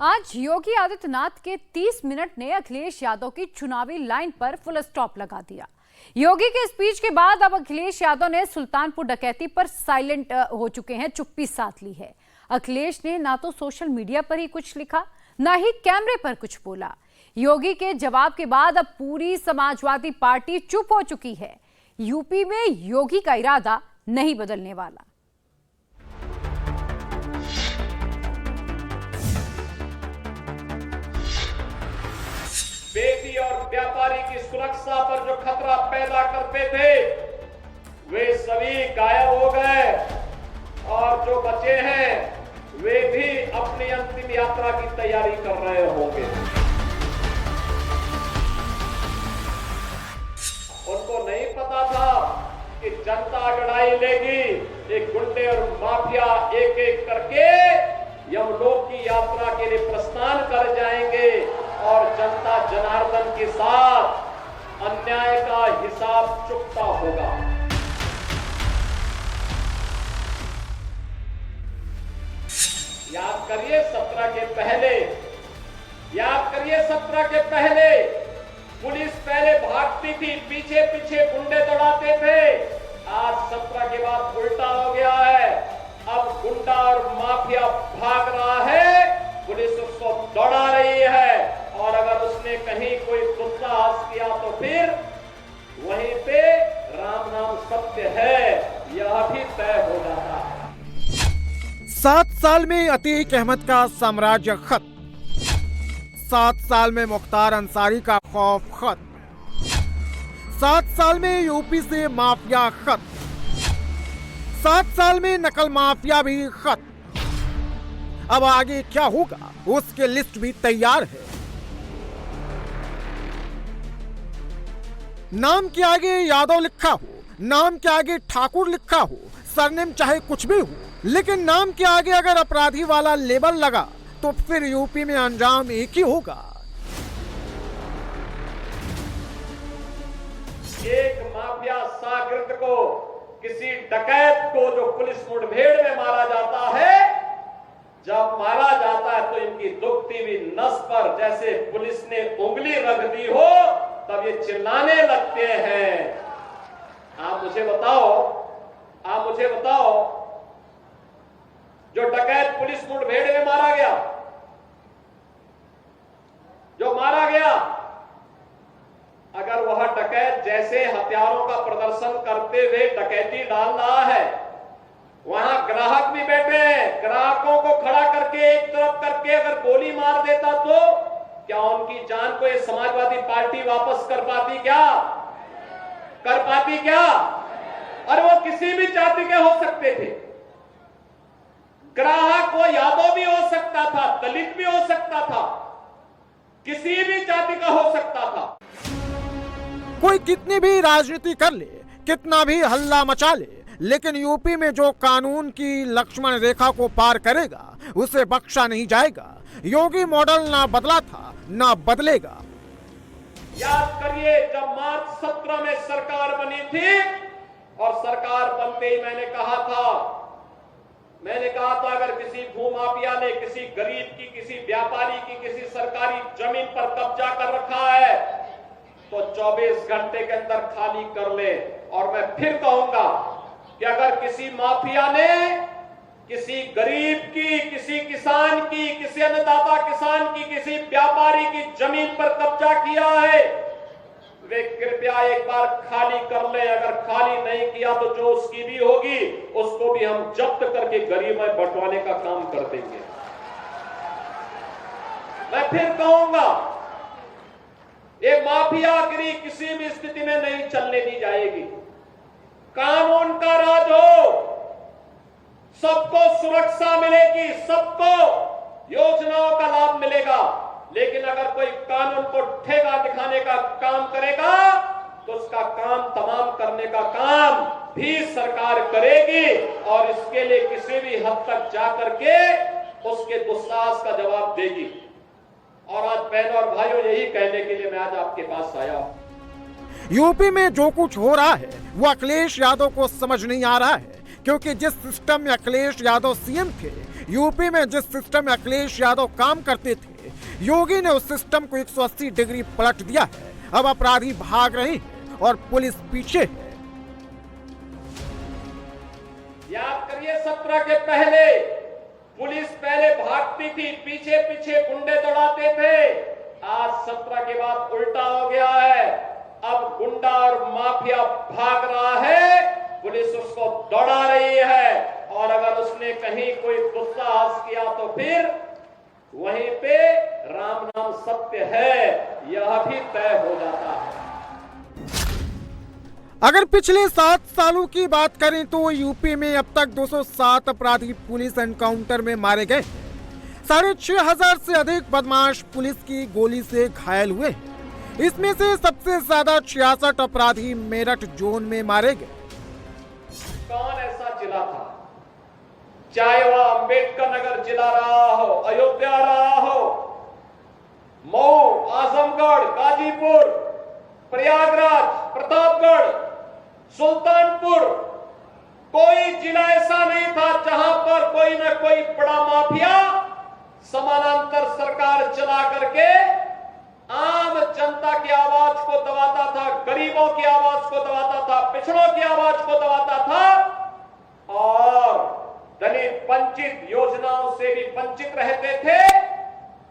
आज योगी आदित्यनाथ के 30 मिनट ने अखिलेश यादव की चुनावी लाइन पर फुल स्टॉप लगा दिया। योगी के स्पीच के बाद अब अखिलेश यादव ने सुल्तानपुर डकैती पर साइलेंट हो चुके हैं, चुप्पी साध ली है। अखिलेश ने ना तो सोशल मीडिया पर ही कुछ लिखा, ना ही कैमरे पर कुछ बोला। योगी के जवाब के बाद अब पूरी समाजवादी पार्टी चुप हो चुकी है। यूपी में योगी का इरादा नहीं बदलने वाला। बेटी और व्यापारी की सुरक्षा पर जो खतरा पैदा करते थे वे सभी गायब हो गए और जो बचे हैं वे भी अपनी अंतिम यात्रा की तैयारी कर रहे होंगे। उनको नहीं पता था कि जनता लड़ाई लेगी। एक गुंडे और माफिया एक एक करके यमलोक की यात्रा के लिए प्रस्थान कर जाएंगे और जनता जनार्दन के साथ अन्याय का हिसाब चुकता होगा। याद करिए 17 के पहले, याद करिए 17 के पहले पुलिस पहले भागती थी, पीछे पीछे गुंडे दौड़ाते थे। आज 17 के बाद उल्टा हो गया है। अब गुंडा और माफिया भाग रहा है, पुलिस उसको दौड़ा रही है और अगर उसने कहीं कोई दुस्साहस किया तो फिर वहीं पे राम नाम सत्य है, यह भी तय हो जाता है। 7 साल में अतीक अहमद का साम्राज्य खत्म, 7 साल में मुख्तार अंसारी का खौफ खत्म, 7 साल में यूपी से माफिया खत्म, 7 साल में नकल माफिया भी खत्म। अब आगे क्या होगा उसकी लिस्ट भी तैयार है। नाम के आगे यादव लिखा हो, नाम के आगे ठाकुर लिखा हो, सरनेम चाहे कुछ भी हो, लेकिन नाम के आगे अगर अपराधी वाला लेबल लगा तो फिर यूपी में अंजाम एक ही होगा। एक माफिया शागिर्द को, किसी डकैत को जो पुलिस मुठभेड़ में मारा जाता है, जब मारा जाता है तो इनकी दुखती हुई नस पर जैसे पुलिस ने उंगली रख दी हो तब ये चिल्लाने लगते हैं। आप मुझे बताओ जो डकैत पुलिस मुठभेड़ में मारा गया, जो मारा गया, अगर वह डकैत जैसे हथियारों का प्रदर्शन करते हुए डकैती डाल रहा है, वहां ग्राहक भी बैठे हैं, ग्राहकों को खड़ा करके एक तरफ करके अगर गोली मार देता तो क्या उनकी जान को ये समाजवादी पार्टी वापस कर पाती क्या? और वो किसी भी जाति के हो सकते थे। ग्राहक वो यादव भी हो सकता था, दलित भी हो सकता था, किसी भी जाति का हो सकता था। कोई कितनी भी राजनीति कर ले, कितना भी हल्ला मचा ले, लेकिन यूपी में जो कानून की लक्ष्मण रेखा को पार करेगा उसे बख्शा नहीं जाएगा। योगी मॉडल ना बदला था, ना बदलेगा। याद करिए जब मार्च 17 में सरकार बनी थी और सरकार बनते ही मैंने कहा था अगर किसी भूमाफिया ने किसी गरीब की, किसी व्यापारी की, किसी सरकारी जमीन पर कब्जा कर रखा है तो 24 घंटे के अंदर खाली कर ले। और मैं फिर कहूंगा कि अगर किसी माफिया ने किसी गरीब की, किसी किसान की, किसी अन्नदाता किसान की, किसी व्यापारी की जमीन पर कब्जा किया है, वे कृपया एक बार खाली कर ले। अगर खाली नहीं किया तो जो उसकी भी होगी उसको भी हम जब्त करके गरीब में बंटवाने का काम कर देंगे। मैं फिर कहूंगा ये माफियागिरी किसी भी स्थिति में नहीं चलने दी जाएगी। कानून का राज हो, सबको सुरक्षा मिलेगी, सबको योजनाओं का लाभ मिलेगा। लेकिन अगर कोई कानून को ठेका दिखाने का काम करेगा तो उसका काम तमाम करने का काम भी सरकार करेगी और इसके लिए किसी भी हद तक जाकर के उसके दुस्साहस का जवाब देगी। और आज बहनों और भाइयों यही कहने के लिए मैं आज आपके पास आया हूं। यूपी में जो कुछ हो रहा है वो अखिलेश यादव को समझ नहीं आ रहा है, क्योंकि जिस सिस्टम में अखिलेश यादव सीएम थे, यूपी में जिस सिस्टम में अखिलेश यादव काम करते थे, योगी ने उस सिस्टम को 180 डिग्री पलट दिया है। अब अपराधी भाग रहे हैं और पुलिस पीछे। याद करिए 17 के पहले पुलिस पहले भागती थी, पीछे पीछे गुंडे दौड़ाते थे। आज 17 के बाद उल्टा हो गया है। अब गुंडा और माफिया भाग रहा है, पुलिस उसको दौड़ा रही है। और अगर उसने कहीं कोई दुस्साहस किया तो फिर वहीं पे राम नाम सत्य है, यह भी तय हो जाता है। अगर पिछले 7 सालों की बात करें तो यूपी में अब तक 207 अपराधी पुलिस एनकाउंटर में मारे गए। 6,500 से अधिक बदमाश पुलिस की गोली से घायल हुए। इसमें से सबसे ज्यादा 66 अपराधी मेरठ जोन में मारे गए। कौन ऐसा जिला था, चाहे वह अंबेडकर नगर जिला रहा हो, अयोध्या रहा हो, मऊ, आजमगढ़, गाजीपुर, प्रयागराज, प्रतापगढ़, सुल्तानपुर, कोई जिला ऐसा नहीं था जहां पर कोई न कोई बड़ा माफिया समानांतर सरकार चला करके आम जनता की आवाज को दबाता था, गरीबों की आवाज को दबाता था, पिछड़ों की आवाज को दबाता था और दलित वंचित योजनाओं से भी वंचित रहते थे।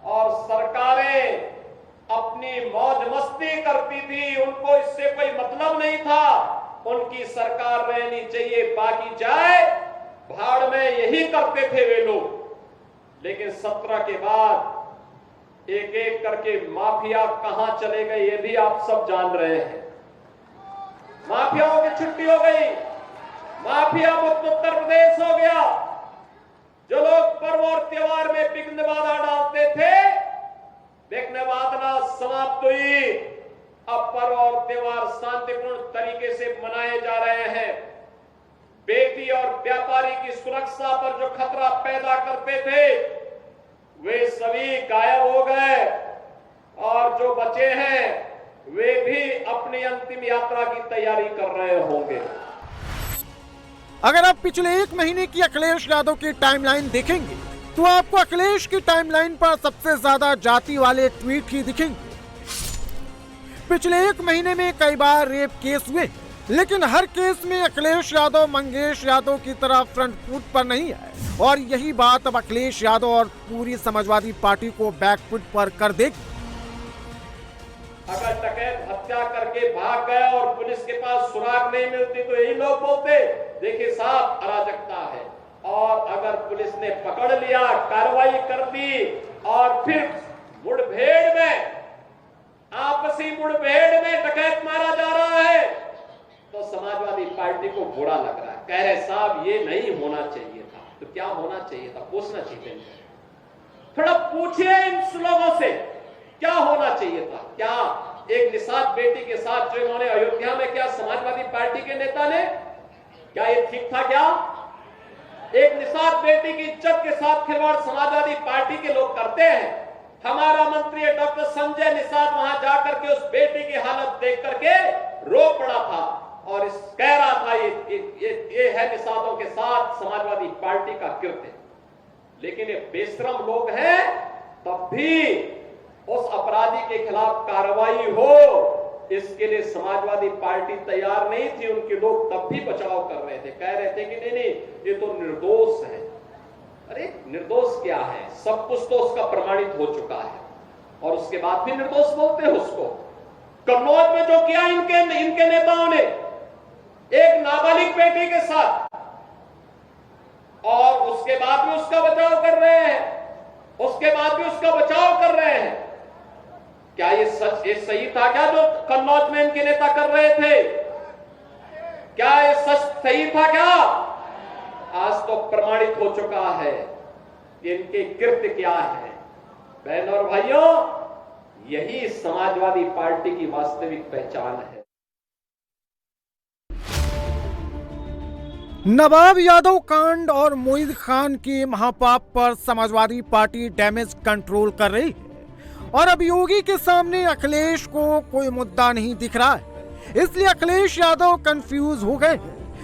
और सरकारें अपनी मौज मस्ती करती थी, उनको इससे कोई मतलब नहीं था। उनकी सरकार रहनी चाहिए, बाकी जाए भाड़ में, यही करते थे वे लोग। लेकिन 17 के बाद एक एक करके माफिया कहां चले गए ये भी आप सब जान रहे हैं। माफियाओं की छुट्टी हो गई, माफिया मुक्त उत्तर प्रदेश हो गया। जो लोग पर्व और त्योहार में विघ्न बाधा डालते थे, विघ्न बाधा समाप्त हुई। अब पर्व और त्योहार शांतिपूर्ण तरीके से मनाए जा रहे हैं। बेटी और व्यापारी की सुरक्षा पर जो खतरा पैदा करते थे वे सभी गायब हो गए और जो बचे हैं वे भी अपनी अंतिम यात्रा की तैयारी कर रहे होंगे। अगर आप पिछले 1 महीने की अखिलेश यादव की टाइमलाइन देखेंगे तो आपको अखिलेश की टाइमलाइन पर सबसे ज्यादा जाति वाले ट्वीट ही दिखेंगे। पिछले 1 महीने में कई बार रेप केस हुए, लेकिन हर केस में अखिलेश यादव मंगेश यादव की तरह फ्रंट फुट पर नहीं है। और यही बात अब अखिलेश यादव और पूरी समाजवादी पार्टी को बैकफुट पर कर देगी। अगर डकैत हत्या करके भाग गए और पुलिस के पास सुराग नहीं मिलती तो यही लोग बोलते देखिए साहब अराजकता है। और अगर पुलिस ने पकड़ लिया, कार्रवाई कर दी और फिर मुठभेड़ में, आपसी मुठभेड़ में डकैत मारा जा रहा है तो समाजवादी पार्टी को बुरा लग रहा है। कह रहे साहब ये नहीं होना चाहिए था। तो क्या होना चाहिए था, पूछना चाहिए। थोड़ा पूछिए इन लोगों से क्या होना चाहिए था। क्या एक निषाद बेटी के साथ जो इन्होंने अयोध्या में, क्या समाजवादी पार्टी के नेता ने, क्या ये ठीक था? क्या एक निषाद बेटी की इज्जत के साथ खिलवाड़ समाजवादी पार्टी के लोग करते हैं? हमारा मंत्री डॉक्टर संजय निषाद वहां जाकर के उस बेटी की हालत देख करके रो पड़ा था और इस कह रहा था ये है निषादों के साथ समाजवादी पार्टी का कृत्य। लेकिन ये बेशरम लोग हैं, तब भी उस अपराधी के खिलाफ कार्रवाई हो इसके लिए समाजवादी पार्टी तैयार नहीं थी। उनके लोग तब भी बचाव कर रहे थे, कह रहे थे कि नहीं ये तो निर्दोष है। अरे निर्दोष क्या है, सब कुछ तो उसका प्रमाणित हो चुका है और उसके बाद भी निर्दोष बोलते हैं उसको। कन्नौज में जो किया इनके नेताओं ने एक नाबालिग बेटी के साथ, और उसके बाद भी उसका बचाव कर रहे हैं, उसके बाद भी उसका बचाव कर रहे हैं। क्या ये सही था क्या जो कन्नौज में इनके नेता कर रहे थे? क्या ये सच सही था क्या? आज तो प्रमाणित हो चुका है कि इनके कृत्य क्या है। बहनों और भाइयों, यही समाजवादी पार्टी की वास्तविक पहचान है। नवाब यादव कांड और मोईद खान के महापाप पर समाजवादी पार्टी डैमेज कंट्रोल कर रही है और अब योगी के सामने अखिलेश को कोई मुद्दा नहीं दिख रहा है। इसलिए अखिलेश यादव कंफ्यूज हो गए।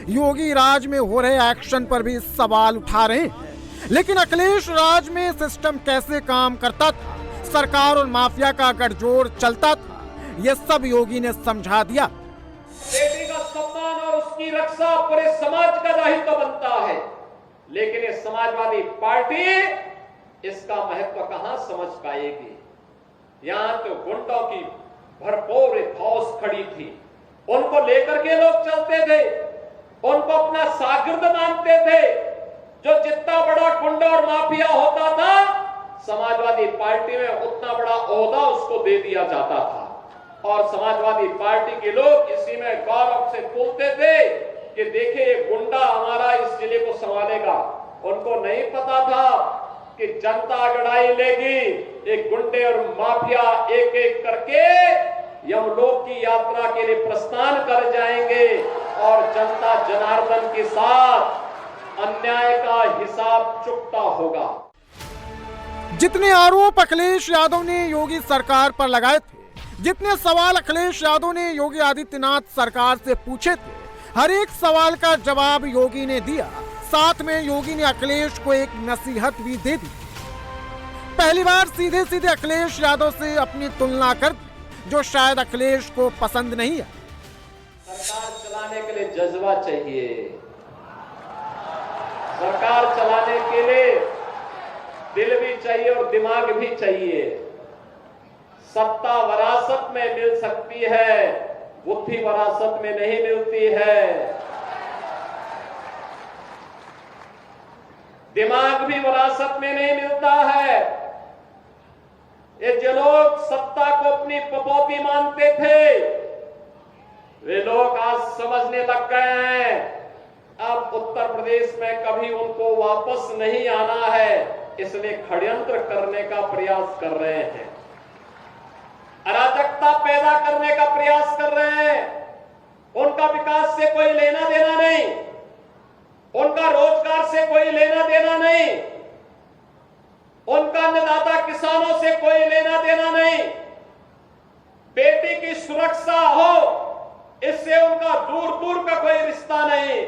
योगी राज में हो रहे एक्शन पर भी सवाल उठा रहे हैं। लेकिन अखिलेश राज में सिस्टम कैसे काम करता था, सरकार और माफिया का गठजोड़ चलता था, यह सब योगी ने समझा दिया। बेटी का सम्मान और उसकी रक्षा पूरे समाज का दायित्व बनता है, लेकिन ये समाजवादी पार्टी इसका महत्व कहां समझ पाएगी। यहां तो गुंडों की भरपूर फौज खड़ी थी, उनको लेकर के लोग चलते थे, उनको अपना शागिर्द मानते थे। जो जितना बड़ा गुंडा और माफिया होता था, समाजवादी पार्टी में उतना बड़ा ओहदा उसको दे दिया जाता था। और समाजवादी पार्टी के लोग इसी में गौरव से बोलते थे कि देखिए ये गुंडा हमारा इस जिले को संभालेगा। उनको नहीं पता था कि जनता लड़ाई लेगी, एक गुंडे और माफिया एक एक करके यमलोक की यात्रा के लिए प्रस्थान कर जाएंगे और जनता जनार्दन के साथ अन्याय का हिसाब चुकता होगा। जितने आरोप अखिलेश यादव ने योगी सरकार पर लगाए थे, जितने सवाल अखिलेश यादव ने योगी आदित्यनाथ सरकार से पूछे थे, हर एक सवाल का जवाब योगी ने दिया। साथ में योगी ने अखिलेश को एक नसीहत भी दे दी। पहली बार सीधे सीधे अखिलेश यादव से अपनी तुलना कर दी, जो शायद अखिलेश को पसंद नहीं है। सरकार चलाने के लिए जज्बा चाहिए, सरकार चलाने के लिए दिल भी चाहिए और दिमाग भी चाहिए। सत्ता विरासत में मिल सकती है, बुद्धि विरासत में नहीं मिलती है। दिमाग भी विरासत में नहीं मिलता है। ये जो लोग सत्ता को अपनी पपौती मानते थे, वे लोग आज समझने लग गए हैं अब उत्तर प्रदेश में कभी उनको वापस नहीं आना है, इसलिए षड्यंत्र करने का प्रयास कर रहे हैं, अराजकता पैदा करने का प्रयास कर रहे हैं। उनका विकास से कोई लेना देना नहीं, उनका रोजगार से कोई लेना देना नहीं, उनका अन्नदाता किसानों से कोई लेना देना नहीं। बेटी की सुरक्षा हो, इससे उनका दूर दूर का कोई रिश्ता नहीं।